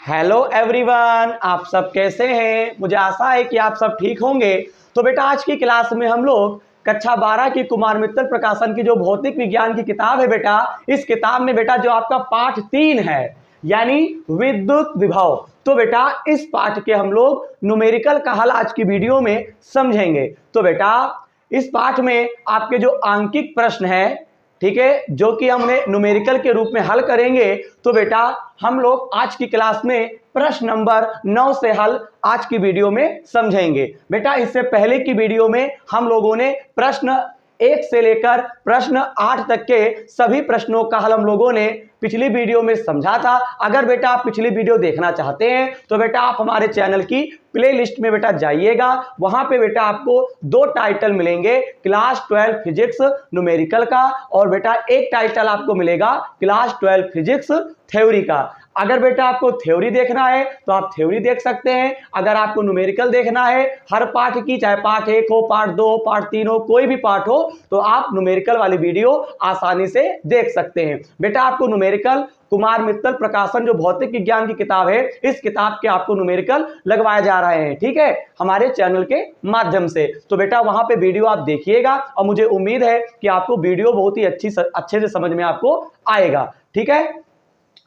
Hello everyone, आप सब कैसे हैं। मुझे आशा है कि आप सब ठीक होंगे। तो बेटा आज की क्लास में हम लोग कक्षा 12 की कुमार मित्तल प्रकाशन की जो भौतिक विज्ञान की किताब है बेटा, इस किताब में बेटा जो आपका पाठ 3 है यानी विद्युत विभव, तो बेटा इस पाठ के हम लोग न्यूमेरिकल का हल आज की वीडियो में समझेंगे। तो बेटा इस पाठ में आपके जो आंकिक प्रश्न है, ठीक है, जो कि हमने न्यूमेरिकल के रूप में हल करेंगे। तो बेटा हम लोग आज की क्लास में प्रश्न नंबर 9 से हल आज की वीडियो में समझेंगे। बेटा इससे पहले की वीडियो में हम लोगों ने प्रश्न 1 से लेकर प्रश्न 8 तक के सभी प्रश्नों का हल हम लोगों ने पिछली वीडियो में समझा था। अगर बेटा आप पिछली वीडियो देखना चाहते हैं तो बेटा आप हमारे चैनल की प्ले लिस्ट में बेटा जाइएगा। वहां पे बेटा आपको 2 टाइटल मिलेंगे, क्लास 12 फिजिक्स न्यूमेरिकल का, और बेटा एक टाइटल आपको मिलेगा क्लास 12 फिजिक्स थ्योरी का। अगर बेटा आपको थ्योरी देखना है तो आप थ्योरी देख सकते हैं। अगर आपको न्यूमेरिकल देखना है हर पाठ की, चाहे पाठ 1 हो, पाठ 2 हो, पाठ 3 हो, कोई भी पाठ हो, तो आप न्यूमेरिकल वाली वीडियो आसानी से देख सकते हैं। बेटा आपको न्यूमेरिकल कुमार मित्तल प्रकाशन जो भौतिक विज्ञान की किताब है, इस किताब के आपको न्यूमेरिकल लगवाए जा रहे हैं, ठीक है, हमारे चैनल के माध्यम से। तो बेटा वहां पे वीडियो आप देखिएगा और मुझे उम्मीद है कि आपको वीडियो बहुत ही अच्छे से समझ में आपको आएगा, ठीक है।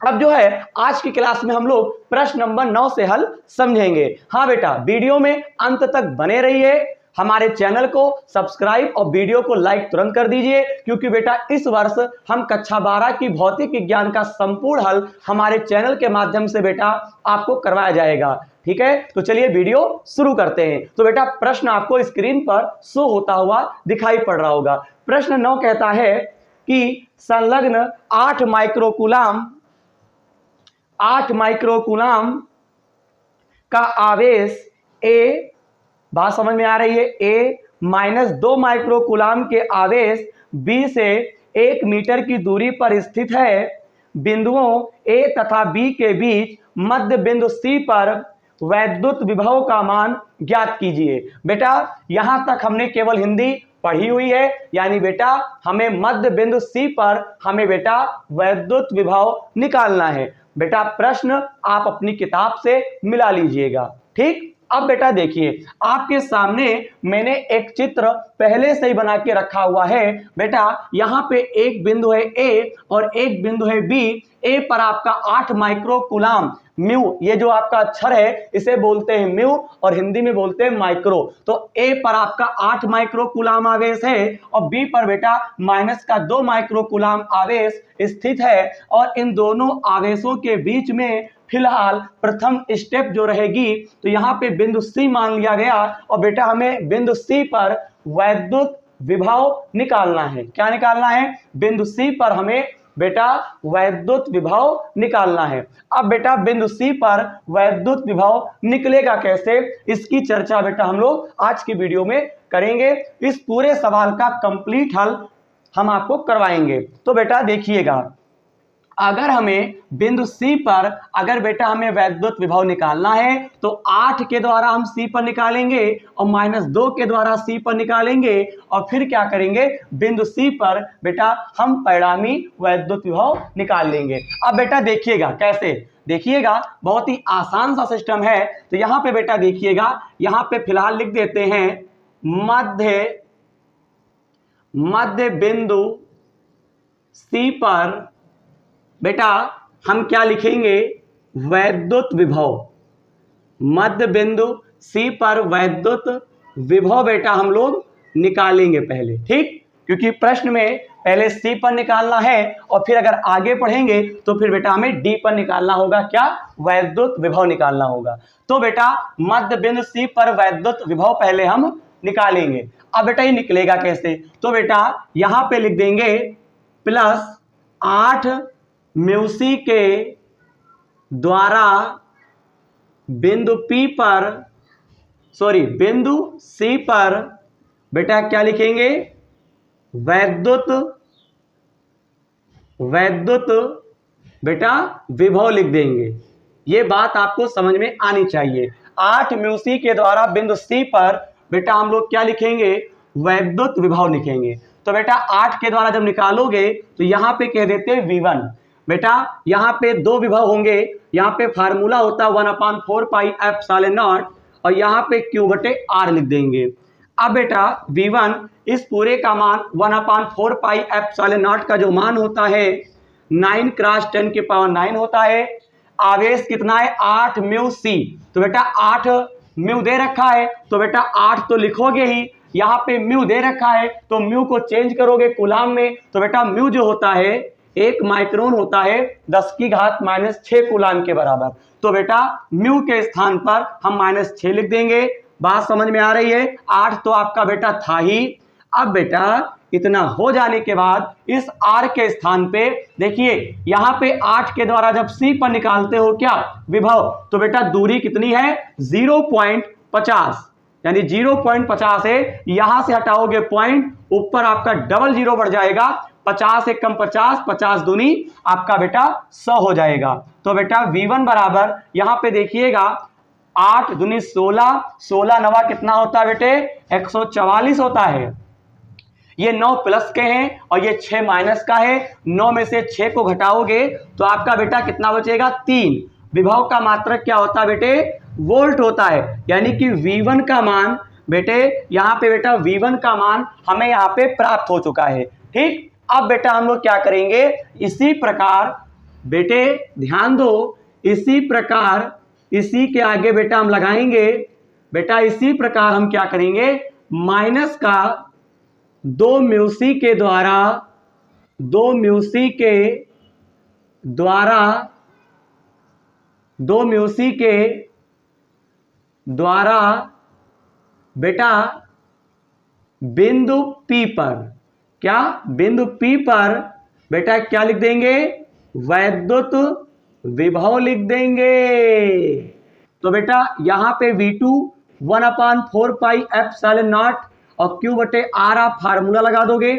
अब जो है आज की क्लास में हम लोग प्रश्न नंबर 9 से हल समझेंगे। हाँ बेटा वीडियो में अंत तक बने रहिए, हमारे चैनल को सब्सक्राइब और वीडियो को लाइक तुरंत कर दीजिए, क्योंकि बेटा इस वर्ष हम कक्षा 12 की भौतिक विज्ञान का संपूर्ण हल हमारे चैनल के माध्यम से बेटा आपको करवाया जाएगा, ठीक है। तो चलिए वीडियो शुरू करते हैं। तो बेटा प्रश्न आपको स्क्रीन पर शो होता हुआ दिखाई पड़ रहा होगा। प्रश्न 9 कहता है कि संलग्न 8 माइक्रोकूलाम का आवेश ए, बात समझ में आ रही है, ए -2 माइक्रोकूलाम के आवेश बी से 1 मीटर की दूरी पर स्थित है। बिंदुओं ए तथा बी के बीच मध्य बिंदु सी पर वैद्युत विभव का मान ज्ञात कीजिए। बेटा यहां तक हमने केवल हिंदी पढ़ी हुई है, यानी बेटा हमें मध्य बिंदु सी पर हमें बेटा वैद्युत विभव निकालना है। बेटा प्रश्न आप अपनी किताब से मिला लीजिएगा, ठीक। अब बेटा देखिए आपके सामने मैंने एक चित्र पहले से ही बना के रखा हुआ है। बेटा यहाँ पे एक बिंदु है ए और एक बिंदु है बी। ए पर आपका 8 माइक्रोकूलाम म्यू, ये जो आपका अक्षर है इसे बोलते हैं म्यू और हिंदी में बोलते हैं माइक्रो। तो ए पर आपका 8 माइक्रोकूलाम आवेश है और बी पर बेटा -2 माइक्रोकूलाम आवेश स्थित है। और इन दोनों आवेशों के बीच में फिलहाल प्रथम स्टेप जो रहेगी, तो यहाँ पे बिंदु सी मान लिया गया और बेटा हमें बिंदु सी पर वैद्युत विभव निकालना है। क्या निकालना है? बिंदु सी पर हमें बेटा वैद्युत विभव निकालना है। अब बेटा बिंदु सी पर वैद्युत विभव निकलेगा कैसे, इसकी चर्चा बेटा हम लोग आज की वीडियो में करेंगे। इस पूरे सवाल का कंप्लीट हल हम आपको करवाएंगे। तो बेटा देखिएगा, अगर हमें बिंदु सी पर अगर बेटा हमें वैद्युत विभव निकालना है तो 8 के द्वारा हम सी पर निकालेंगे और -2 के द्वारा सी पर निकालेंगे और फिर क्या करेंगे, बिंदु सी पर बेटा हम परिणामी वैद्युत विभव निकाल लेंगे। अब बेटा देखिएगा कैसे, देखिएगा बहुत ही आसान सा सिस्टम है। तो यहाँ पे बेटा देखिएगा, यहाँ पे फिलहाल लिख देते हैं मध्य बिंदु सी पर बेटा हम क्या लिखेंगे, वैद्युत विभव। मध्य बिंदु सी पर वैद्युत विभव बेटा हम लोग निकालेंगे पहले, ठीक, क्योंकि प्रश्न में पहले सी पर निकालना है और फिर अगर आगे पढ़ेंगे तो फिर बेटा हमें डी पर निकालना होगा, क्या, वैद्युत विभव निकालना होगा। तो बेटा मध्य बिंदु सी पर वैद्युत विभव पहले हम निकालेंगे। अब बेटा ये निकलेगा कैसे, तो बेटा यहां पे लिख देंगे +8 म्यूसी के द्वारा बिंदु सी पर बेटा क्या लिखेंगे, वैद्युत बेटा विभव लिख देंगे। ये बात आपको समझ में आनी चाहिए। 8 म्यूसी के द्वारा बिंदु सी पर बेटा हम लोग क्या लिखेंगे, वैद्युत विभव लिखेंगे। तो बेटा 8 के द्वारा जब निकालोगे तो यहां पे कह देते हैं V1। बेटा यहाँ पे दो विभव होंगे, यहाँ पे फार्मूला होता है 1/4 पाई एप्सिलॉन नॉट और यहाँ पे Q बटे R लिख देंगे। अब बेटा V1 इस पूरे का मान 1/4 पाई एप्सिलॉन नॉट का जो मान होता है 9 × 10⁹ होता है। आवेश कितना है 8 म्यू सी, तो बेटा 8 म्यू दे रखा है तो बेटा 8 तो लिखोगे ही, यहाँ पे म्यू दे रखा है तो म्यू को चेंज करोगे कूलाम में, तो बेटा म्यू जो होता है 1 माइक्रोन होता है 10⁻⁻6 कूलाम के बराबर। तो बेटा म्यू के स्थान पर हम -6 लिख देंगे। बात समझ में आ रही है? 8 तो आपका बेटा था ही। अब बेटा इतना हो जाने के बाद इस R के स्थान पे देखिए यहाँ पे 8 के द्वारा जब C पर निकालते हो क्या विभव, तो बेटा दूरी कितनी है 0.50, यानी 0.50 है, यहां से हटाओगे पॉइंट, ऊपर आपका डबल 0 बढ़ जाएगा, 50 एक कम 50, 50 दूनी आपका बेटा 100 हो जाएगा। तो बेटा V1 बराबर यहां पे देखिएगा 8 दूनी 16, 16 नवा कितना होता है बेटे 144 होता है। ये 9 प्लस के हैं और ये 6 माइनस का है, 9 में से 6 को घटाओगे तो आपका बेटा कितना बचेगा 3। विभव का मात्रक क्या होता है बेटे वोल्ट होता है, यानी कि V1 का मान बेटे यहाँ पे बेटा V1 का मान हमें यहाँ पे प्राप्त हो चुका है। ठीक, अब बेटा हम लोग क्या करेंगे, इसी प्रकार बेटे ध्यान दो, इसी प्रकार इसी के आगे बेटा हम लगाएंगे, बेटा इसी प्रकार हम क्या करेंगे माइनस का 2 म्यू सी के द्वारा 2 म्यू सी के द्वारा बेटा बिंदु P पर क्या बिंदु P पर बेटा क्या लिख देंगे वैद्युत विभव लिख देंगे। तो बेटा यहां पे V2 1/4 पाई एप्सिलॉन नॉट और Q बटे R आप फार्मूला लगा दोगे।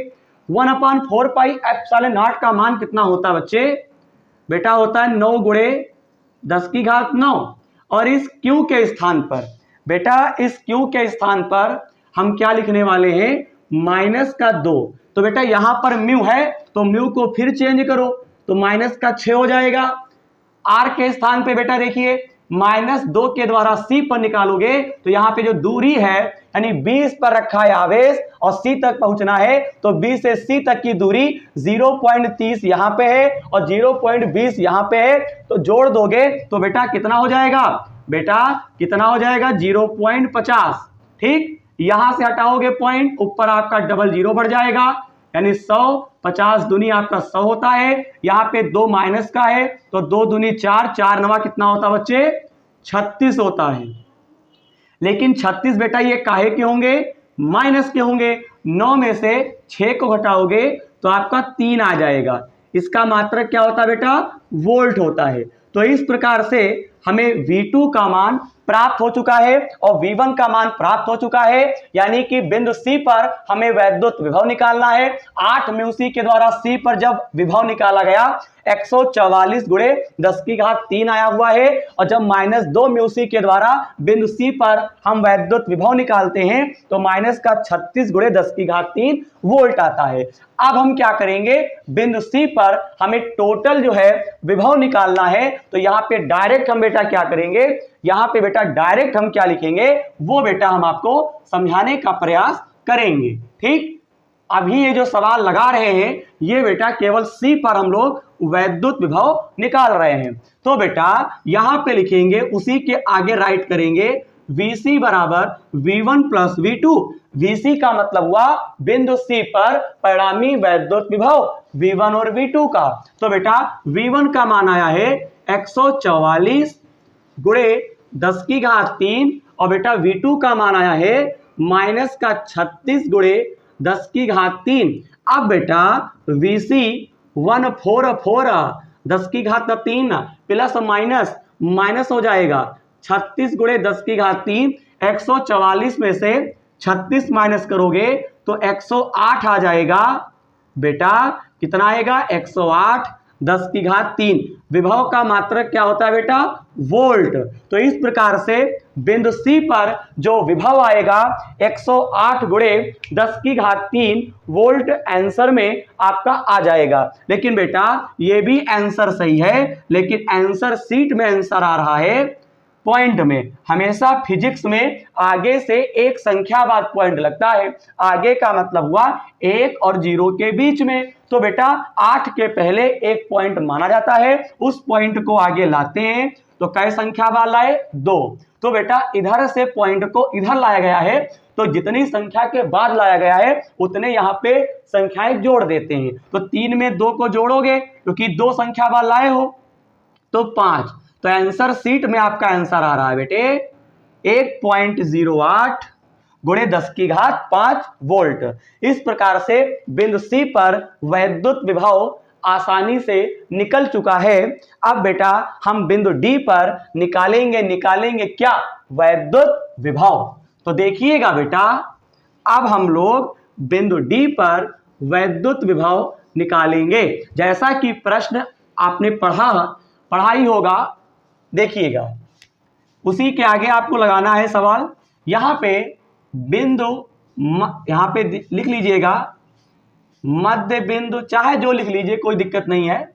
1/4 पाई एप्सिलॉन नॉट का मान कितना होता है बच्चे, बेटा होता है 9 × 10⁹ और इस Q के स्थान पर बेटा इस Q के स्थान पर हम क्या लिखने वाले हैं -2। तो बेटा यहां पर म्यू है तो म्यू को फिर चेंज करो तो -6 हो जाएगा। R के स्थान पे बेटा देखिए -2 के द्वारा C पर निकालोगे तो यहाँ पे जो दूरी है यानी 20 पर रखा है आवेश और C तक पहुंचना है, तो 20 से C तक की दूरी 0.30 यहाँ पे है और 0.20 यहाँ पे है, तो जोड़ दोगे तो बेटा कितना हो जाएगा, बेटा कितना हो जाएगा 0.50। ठीक, यहां से हटाओगे पॉइंट, ऊपर आपका डबल 0 बढ़ जाएगा, यानी 100, 50 दूनी आपका 100 होता है, यहाँ पे 2 माइनस का है तो 2 दूनी 4, 4 नवा कितना होता बच्चे 36 होता है। लेकिन 36 बेटा ये काहे के होंगे माइनस के होंगे, 9 में से 6 को घटाओगे तो आपका 3 आ जाएगा। इसका मात्रक क्या होता है बेटा वोल्ट होता है। तो इस प्रकार से हमें V2 का मान प्राप्त हो चुका है और V1 का मान प्राप्त हो चुका है, यानी कि बिंदु C पर हमें वैद्युत विभव निकालना है। 8 म्यू सी के द्वारा C पर जब विभव निकाला गया 144 × 10⁻³ आया हुआ है और जब -2 म्यू सी के द्वारा बिंदु C पर हम वैद्युत विभव निकालते हैं तो -36 × 10⁻³ वोल्ट आता है। अब हम क्या करेंगे बिंदु C पर हमें टोटल जो है विभव निकालना है, तो यहाँ पे डायरेक्ट हम बेटा क्या करेंगे, यहाँ पे बेटा डायरेक्ट हम क्या लिखेंगे वो बेटा हम आपको समझाने का प्रयास करेंगे। ठीक, अभी ये जो सवाल लगा रहे हैं ये बेटा केवल C पर हम लोग वैद्युत विभव निकाल रहे हैं। तो बेटा यहां पे लिखेंगे, उसी के आगे राइट करेंगे Vc बराबर V1 + V2। Vc का मतलब हुआ बिंदु C पर परिणामी वैद्युत विभव V1 और V2 का। तो बेटा V1 का मान आया है 144 × 10⁻³ और बेटा V2 का मान आया है -36 × 10⁻³ अब बेटा Vc 144 10⁻³ प्लस माइनस हो जाएगा 36 × 10⁻³ 144 में से 36 माइनस करोगे तो 108 आ जाएगा। बेटा कितना आएगा 108। 10⁻³ विभव का मात्रक क्या होता है बेटा? वोल्ट। तो इस प्रकार से बिंदु सी पर जो विभव आएगा 108 × 10⁻³ वोल्ट आंसर में आपका आ जाएगा। लेकिन बेटा ये भी आंसर सही है, लेकिन आंसर शीट में आंसर आ रहा है पॉइंट में। हमेशा फिजिक्स में आगे से एक संख्या बाद पॉइंट लगता है। आगे का मतलब हुआ 1 और 0 के बीच में। तो बेटा 8 के पहले एक पॉइंट माना जाता है, उस पॉइंट को आगे लाते हैं। तो कै संख्या बाद लाए? 2। तो बेटा इधर से पॉइंट को इधर लाया गया है, तो जितनी संख्या के बाद लाया गया है उतने यहाँ पे संख्याएं जोड़ देते हैं। तो 3 में 2 को जोड़ोगे क्योंकि 2 संख्या बाद लाए हो, तो 5। तो आंसर शीट में आपका आंसर आ रहा है बेटे 1.08 × 10⁵ वोल्ट। इस प्रकार से बिंदु सी पर वैद्युत विभव आसानी से निकल चुका है। अब बेटा हम बिंदु डी पर निकालेंगे क्या? वैद्युत विभव। तो देखिएगा बेटा, अब हम लोग बिंदु डी पर वैद्युत विभव निकालेंगे। जैसा कि प्रश्न आपने पढ़ा ही होगा, देखिएगा उसी के आगे आपको लगाना है सवाल। यहां पे बिंदु यहां पे लिख लीजिएगा मध्य बिंदु, चाहे जो लिख लीजिए कोई दिक्कत नहीं है।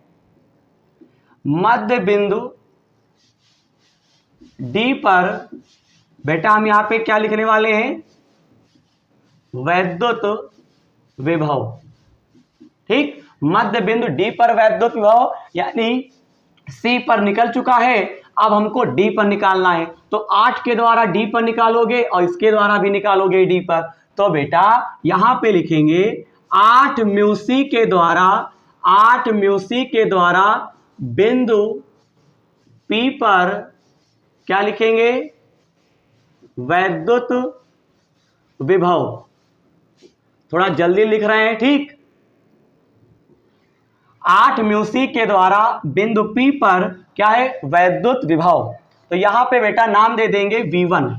मध्य बिंदु डी पर बेटा हम यहां पे क्या लिखने वाले हैं? वैद्युत विभव। ठीक, मध्य बिंदु डी पर वैद्युत विभव यानी सी पर निकल चुका है। अब हमको डी पर निकालना है। तो 8 के द्वारा डी पर निकालोगे और इसके द्वारा भी निकालोगे डी पर। तो बेटा यहां पे लिखेंगे 8 म्यूसी के द्वारा बिंदु पी पर क्या लिखेंगे? वैद्युत विभव। थोड़ा जल्दी लिख रहे हैं, ठीक। 8 म्यूसी के द्वारा बिंदु P पर क्या है? वैद्युत विभव। तो यहां पे बेटा नाम दे देंगे V1।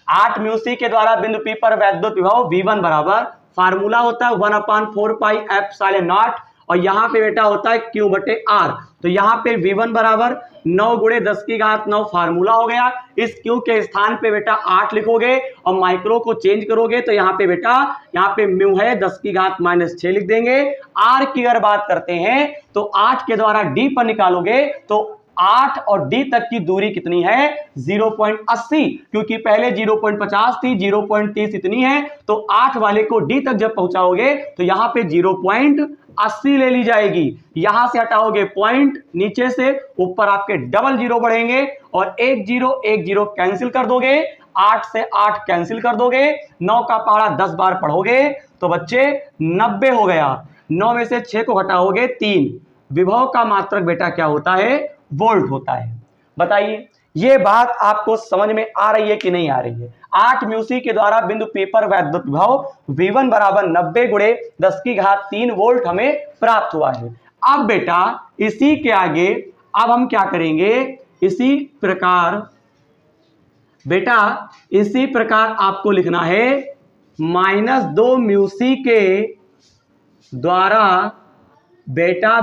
8 म्यूसी के द्वारा बिंदु P पर वैद्युत विभव V1 बराबर फार्मूला होता है 1/4πε0 और यहां पे बेटा होता है Q/R। तो यहां पे V1 बराबर 9 × 10⁹ फार्मूला हो गया। इस Q के स्थान पे बेटा 8 लिखोगे और माइक्रो को चेंज करोगे तो यहाँ पे बेटा यहाँ पे म्यू है 10⁻⁻6 लिख देंगे। R की अगर बात करते हैं तो 8 के द्वारा D पर निकालोगे तो 8 और D तक की दूरी कितनी है? 0.80, क्योंकि पहले 0.50 थी, 0.30 इतनी है। तो 8 वाले को D तक जब पहुंचाओगे तो यहां पे 0.80 ले ली जाएगी। यहां से हटाओगे पॉइंट, नीचे से ऊपर आपके डबल 0 बढ़ेंगे और 1 0 कैंसिल कर दोगे। 8 से 8 कैंसिल कर दोगे, 9 का पहाड़ा 10 बार पढ़ोगे तो बच्चे 90 हो गया। 9 में से 6 को हटाओगे 3। विभव का मात्रक बेटा क्या होता है? वोल्ट होता है। बताइए ये बात आपको समझ में आ रही है कि नहीं आ रही है? 8 म्यूसी के द्वारा बिंदु P पर वैद्युत विभव V1 बराबर 90 × 10⁻³ वोल्ट हमें प्राप्त हुआ है। अब बेटा इसी के आगे अब हम क्या करेंगे? इसी प्रकार आपको लिखना है -2 म्यूसी के द्वारा बेटा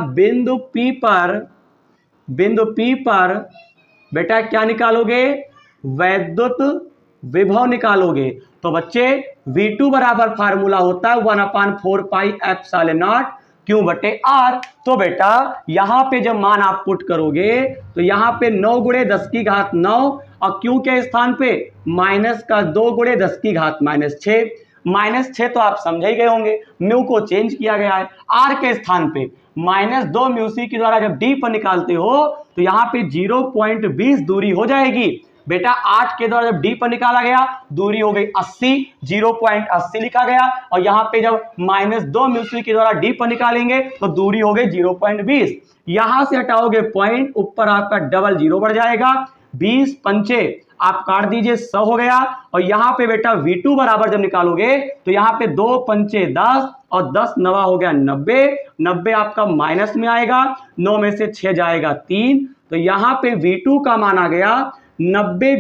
बिंदु P पर बेटा क्या निकालोगे? वैद्युत विभव निकालोगे। तो बच्चे V2 बराबर फार्मूला होता है 1/4πε0 Q/R। तो बेटा यहां पे जब मान आप पुट करोगे तो यहां पे 9 × 10⁹ और Q के स्थान पे -2 × 10⁻⁻6। -6 तो आप समझ ही गए होंगे, म्यू को चेंज किया गया है। R के स्थान पे -2 म्यूसी के द्वारा जब D पर निकालते हो तो यहाँ पे 0.20 दूरी हो जाएगी। बेटा 8 के द्वारा जब D पर निकाला गया दूरी हो गई 80, 0.80 लिखा गया। और यहाँ पे जब -2 म्यूसी के द्वारा D पर निकालेंगे तो दूरी हो गई 0.20। यहां से हटाओगे पॉइंट, ऊपर आपका डबल 0 बढ़ जाएगा। 20 पंचे आप काट दीजिए, 100 हो गया। और यहाँ पे बेटा V2 बराबर जब निकालोगे तो यहाँ पे 2 पंचे 10 और 10 9 हो गया 90। 90 आपका माइनस में आएगा, 9 में से 6 जाएगा 3। तो यहाँ पे V2 का मान आ गया 90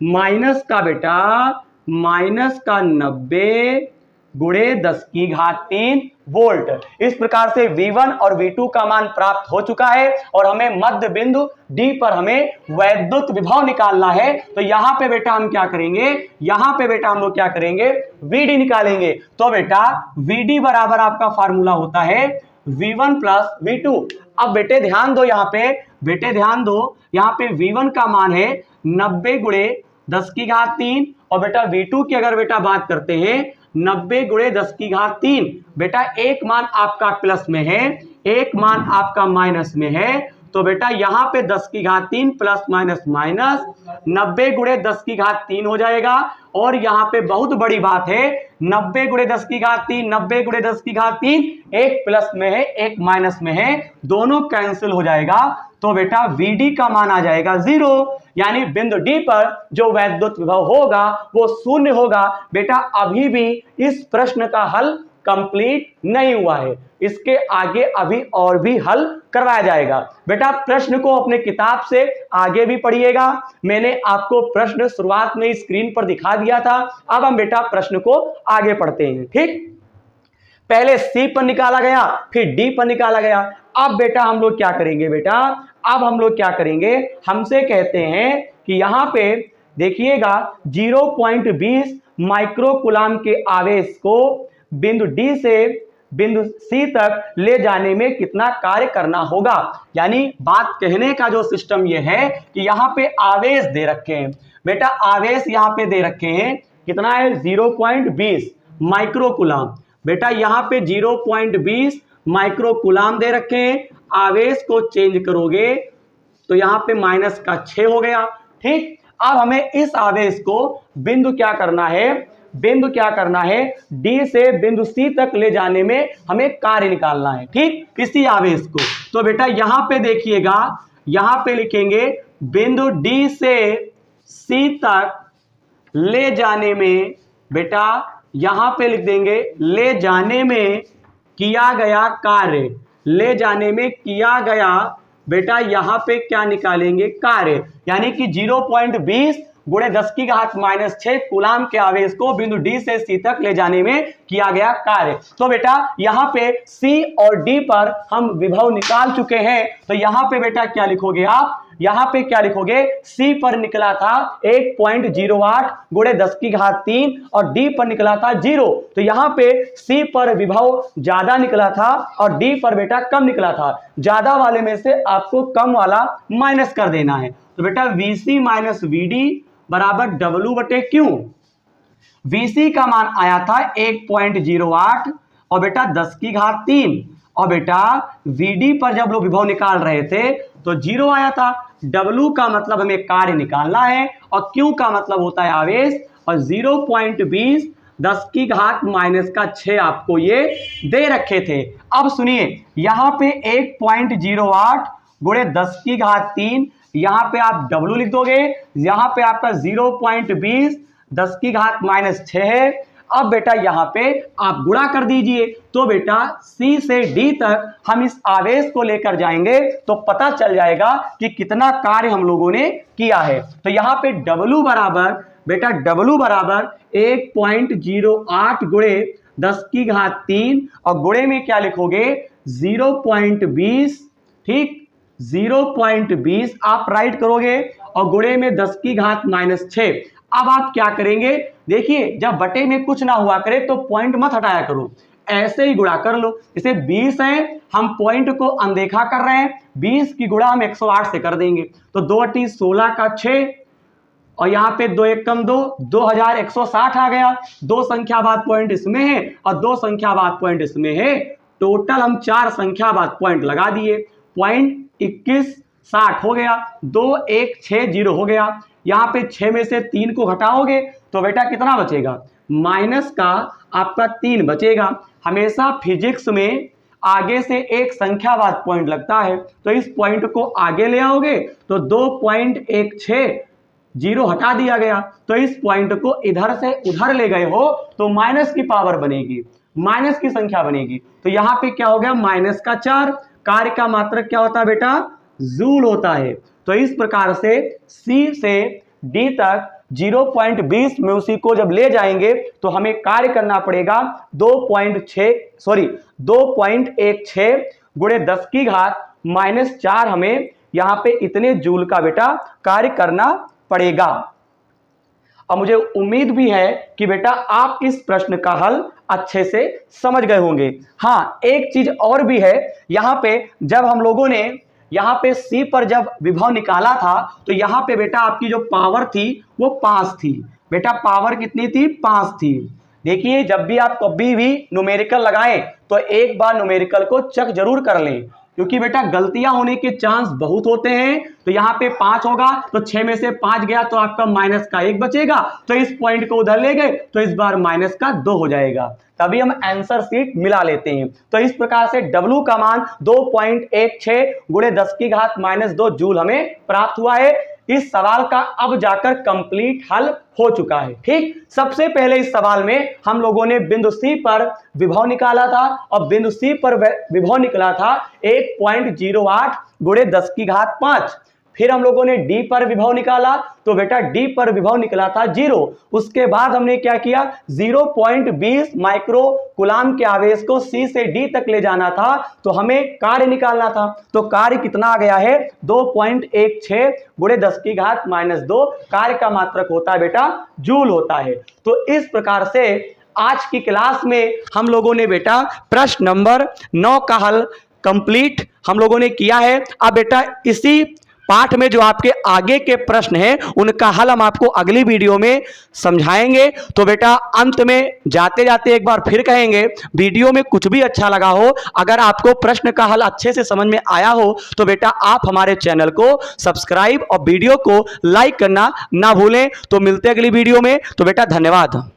× -का बेटा -90 गुणे 10 की घात 3 वोल्ट। इस प्रकार से V1 और V2 का मान प्राप्त हो चुका है और हमें मध्य बिंदु D पर हमें वैद्युत विभव निकालना है। तो यहां पे बेटा हम क्या करेंगे, यहां पे बेटा हम लोग क्या करेंगे, VD निकालेंगे। तो बेटा VD बराबर आपका फार्मूला होता है V1 प्लस V2। अब बेटे ध्यान दो, यहां पे बेटे ध्यान दो, यहां पे V1 का मान है 90 गुणे 10 की घात 3 और बेटा V2 की अगर बेटा बात करते हैं 90 गुणे 10 की घात 3। बेटा एक मान आपका प्लस में है, एक मान आपका माइनस में है। तो बेटा यहां पे 10 की घात 3 प्लस माइनस माइनस 90 गुणे 10 की घात 3 हो जाएगा। और यहां पे बहुत बड़ी बात है, 90 गुणे 10 की घात 3, 90 गुणे 10 की घात 3, एक प्लस में है एक माइनस में है, दोनों कैंसिल हो जाएगा। तो बेटा VD का मान आ जाएगा 0, यानी बिंदु D पर जो वैद्युत विभव होगा वो 0 होगा। बेटा अभी भी इस प्रश्न का हल कंप्लीट नहीं हुआ है, इसके आगे अभी और भी हल करवाया जाएगा। बेटा प्रश्न को अपने किताब से आगे भी पढ़िएगा। मैंने आपको प्रश्न शुरुआत में स्क्रीन पर दिखा दिया था। अब हम बेटा प्रश्न को आगे पढ़ते हैं। ठीक, पहले C पर निकाला गया, फिर D पर निकाला गया। अब बेटा हम लोग क्या करेंगे, बेटा अब हम लोग क्या करेंगे, हमसे कहते हैं कि यहां पे देखिएगा 0.20 माइक्रोकुलाम के आवेश को बिंदु D से बिंदु C तक ले जाने में कितना कार्य करना होगा। यानी बात कहने का जो सिस्टम ये है कि यहां पे आवेश दे रखे हैं। बेटा आवेश यहां पे दे रखे हैं, कितना है 0.20 माइक्रोकुलाम। बेटा यहां पे 0.20 माइक्रोकुलाम दे रखे हैं। आवेश को चेंज करोगे तो यहां पे माइनस का 6 हो गया। ठीक, अब हमें इस आवेश को बिंदु क्या करना है, बिंदु क्या करना है, D से बिंदु C तक ले जाने में हमें कार्य निकालना है। ठीक, इसी आवेश को। तो बेटा यहां पे देखिएगा, यहां पे लिखेंगे बिंदु D से C तक ले जाने में, बेटा यहां पे लिख देंगे ले जाने में किया गया कार्य, ले जाने में किया गया, बेटा यहां पे क्या निकालेंगे, कार्य। यानी कि 0.20 गुणे 10 की घात -6 कूलाम के आवेश को बिंदु D से C तक ले जाने में किया गया कार्य। तो बेटा यहां पे C और D पर हम विभव निकाल चुके हैं। तो यहां पे बेटा क्या लिखोगे आप, यहां पे क्या लिखोगे, C पर निकला था 1.08 गुणे 10 की घात 3 और D पर निकला था 0। तो यहां पे C पर विभव ज्यादा निकला था और D पर बेटा कम निकला था। ज्यादा वाले में से आपको कम वाला माइनस कर देना है। तो बेटा VC माइनस VD बराबर W/Q। VC का मान आया था 1.08 और बेटा 10 की घात 3 और बेटा VD पर जब लोग विभव निकाल रहे थे तो 0 आया था। W का मतलब हमें कार्य निकालना है और Q का मतलब होता है आवेश, और 0.20 10 की घात -6 आपको ये दे रखे थे। अब सुनिए यहां पे 1.08 गुणे 10 की घात 3, यहां पे आप W लिख दोगे, यहां पे आपका 0.20 10 की घात -6 है। अब बेटा यहां पे आप गुणा कर दीजिए। तो बेटा C से D तक हम इस आवेश को लेकर जाएंगे तो पता चल जाएगा कि कितना कार्य हम लोगों ने किया है। तो यहां पे W बराबर, बेटा W बराबर 1.08 गुणे 10 की घात 3 और गुणे में क्या लिखोगे 0.20। ठीक, 0.20 आप राइट करोगे और गुणे में 10 की घात -6। अब आप क्या करेंगे, देखिए जब बटे में कुछ ना हुआ करे तो पॉइंट मत हटाया करो, ऐसे ही गुणा कर लो। इसे 20 है, हम पॉइंट को अनदेखा कर रहे हैं, 20 की गुणा हम 108 से कर देंगे। तो 2 16 का 6 और यहाँ पे 2 1 कम 2, 2160 आ गया। 2 संख्या बाद पॉइंट इसमें है और 2 संख्या बाद पॉइंट इसमें है। टोटल हम 4 संख्या बाद पॉइंट लगा दिए, पॉइंट 2160 हो गया। 2160 हो गया। यहाँ पे 6 में से 3 को घटाओगे तो बेटा कितना बचेगा, माइनस का आपका 3 बचेगा। हमेशा फिजिक्स में आगे से एक संख्या बाद पॉइंट लगता है, तो इस पॉइंट को आगे ले आओगे तो 2.160 हटा दिया गया। तो इस पॉइंट को इधर से उधर ले गए हो तो माइनस की पावर बनेगी, माइनस की संख्या बनेगी। तो यहाँ पे क्या हो गया, माइनस का 4। कार्य का मात्रक क्या होता है बेटा, जूल होता है। तो इस प्रकार से C से D तक 0.20 में उसी को जब ले जाएंगे तो हमें कार्य करना पड़ेगा 2.16 गुणे 10 की घात -4 हमें यहां पे इतने जूल का बेटा कार्य करना पड़ेगा। अब मुझे उम्मीद भी है कि बेटा आप इस प्रश्न का हल अच्छे से समझ गए होंगे। हाँ, एक चीज और भी है, यहां पे जब हम लोगों ने यहां पे C पर जब विभव निकाला था तो यहां पे बेटा आपकी जो पावर थी वो 5 थी। बेटा पावर कितनी थी? 5 थी। देखिए, जब भी आप कभी भी न्यूमेरिकल लगाएं तो एक बार न्यूमेरिकल को चेक जरूर कर लें, क्योंकि बेटा गलतियां होने के चांस बहुत होते हैं। तो यहाँ पे 5 होगा तो 6 में से 5 गया तो आपका माइनस का 1 बचेगा, तो इस पॉइंट को उधर ले गए तो इस बार माइनस का 2 हो जाएगा, तभी हम आंसर शीट मिला लेते हैं। तो इस प्रकार से W का मान 2.16 गुणे 10 की घात -2 जूल हमें प्राप्त हुआ है। इस सवाल का अब जाकर कंप्लीट हल हो चुका है। ठीक, सबसे पहले इस सवाल में हम लोगों ने बिंदु C पर विभव निकाला था और बिंदु C पर विभव निकला था 1.08 गुणे 10 की घात 5। फिर हम लोगों ने D पर विभव निकाला तो बेटा D पर विभव निकला था 0। उसके बाद हमने क्या किया, 0.20 माइक्रो कूलाम के आवेश को C से D तक ले जाना था तो हमें कार्य निकालना था। तो कार्य कितना आ गया है? 2.16 गुणे 10 की घात -2। कार्य का मात्रक होता है बेटा जूल होता है। तो इस प्रकार से आज की क्लास में हम लोगों ने बेटा प्रश्न नंबर 9 का हल कंप्लीट हम लोगों ने किया है। अब बेटा इसी पाठ में जो आपके आगे के प्रश्न हैं उनका हल हम आपको अगली वीडियो में समझाएंगे। तो बेटा अंत में जाते जाते एक बार फिर कहेंगे, वीडियो में कुछ भी अच्छा लगा हो, अगर आपको प्रश्न का हल अच्छे से समझ में आया हो तो बेटा आप हमारे चैनल को सब्सक्राइब और वीडियो को लाइक करना ना भूलें। तो मिलते हैं अगली वीडियो में। तो बेटा धन्यवाद।